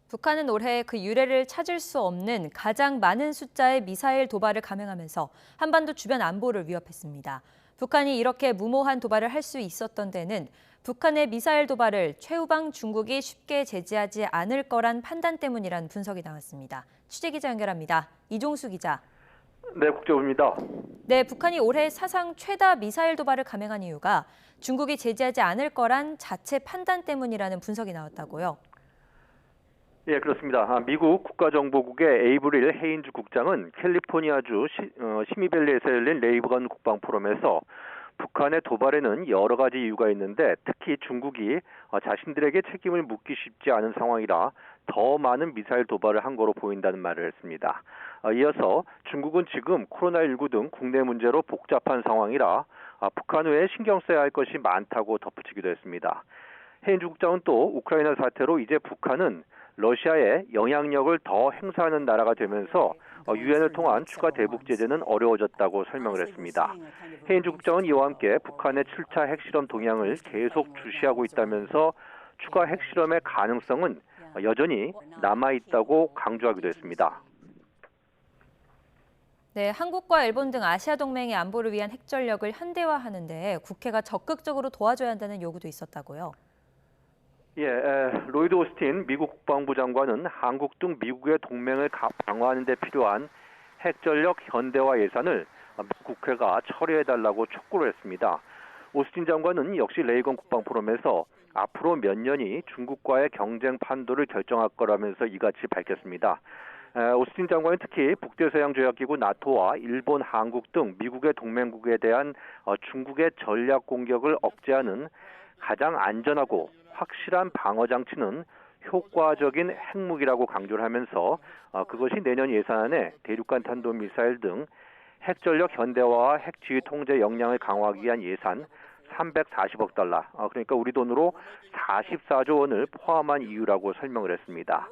북한은 올해 그 유례를 찾을 수 없는 가장 많은 숫자의 미사일 도발을 감행하면서 한반도 주변 안보를 위협했습니다. 북한이 이렇게 무모한 도발을 할 수 있었던 데는 북한의 미사일 도발을 최후방 중국이 쉽게 제지하지 않을 거란 판단 때문이라는 분석이 나왔습니다. 취재기자 연결합니다. 이종수 기자. 네, 국제부입니다. 네, 북한이 올해 사상 최다 미사일 도발을 감행한 이유가 중국이 제지하지 않을 거란 자체 판단 때문이라는 분석이 나왔다고요. 예, 그렇습니다. 미국 국가정보국의 에이브릴 헤인즈 국장은 캘리포니아주 시미밸리에서 열린 레이건 국방 포럼에서 북한의 도발에는 여러 가지 이유가 있는데 특히 중국이 자신들에게 책임을 묻기 쉽지 않은 상황이라 더 많은 미사일 도발을 한 거로 보인다는 말을 했습니다. 이어서 중국은 지금 코로나19 등 국내 문제로 복잡한 상황이라 북한 외에 신경 써야 할 것이 많다고 덧붙이기도 했습니다. 헤인즈 국장은 또 우크라이나 사태로 이제 북한은 러시아에 영향력을 더 행사하는 나라가 되면서 유엔을 통한 추가 대북 제재는 어려워졌다고 설명을 했습니다. 헤인즈 국장은 이와 함께 북한의 7차 핵실험 동향을 계속 주시하고 있다면서 추가 핵실험의 가능성은 여전히 남아있다고 강조하기도 했습니다. 네, 한국과 일본 등 아시아 동맹의 안보를 위한 핵전력을 현대화하는데 국회가 적극적으로 도와줘야 한다는 요구도 있었다고요. 예, 로이드 오스틴 미국 국방부 장관은 한국 등 미국의 동맹을 강화하는 데 필요한 핵전력 현대화 예산을 국회가 처리해달라고 촉구를 했습니다. 오스틴 장관은 역시 레이건 국방 포럼에서 앞으로 몇 년이 중국과의 경쟁 판도를 결정할 거라면서 이같이 밝혔습니다. 오스틴 장관은 특히 북대서양조약기구 나토와 일본, 한국 등 미국의 동맹국에 대한 중국의 전략 공격을 억제하는 가장 안전하고 확실한 방어 장치는 효과적인 핵무기라고 강조를 하면서 그것이 내년 예산안에 대륙간 탄도미사일 등 핵전력 현대화와 핵지휘 통제 역량을 강화하기 위한 예산 340억 달러, 그러니까 우리 돈으로 44조 원을 포함한 이유라고 설명을 했습니다.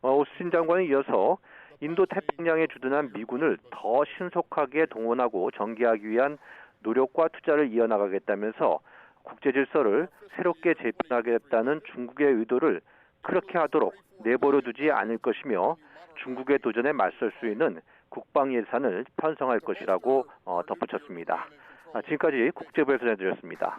오스틴 장관은 이어서 인도 태평양에 주둔한 미군을 더 신속하게 동원하고 전개하기 위한 노력과 투자를 이어나가겠다면서 국제 질서를 새롭게 재편하겠다는 중국의 의도를 그렇게 하도록 내버려 두지 않을 것이며 중국의 도전에 맞설 수 있는 국방 예산을 편성할 것이라고 덧붙였습니다. 지금까지 국제부에서 전해드렸습니다.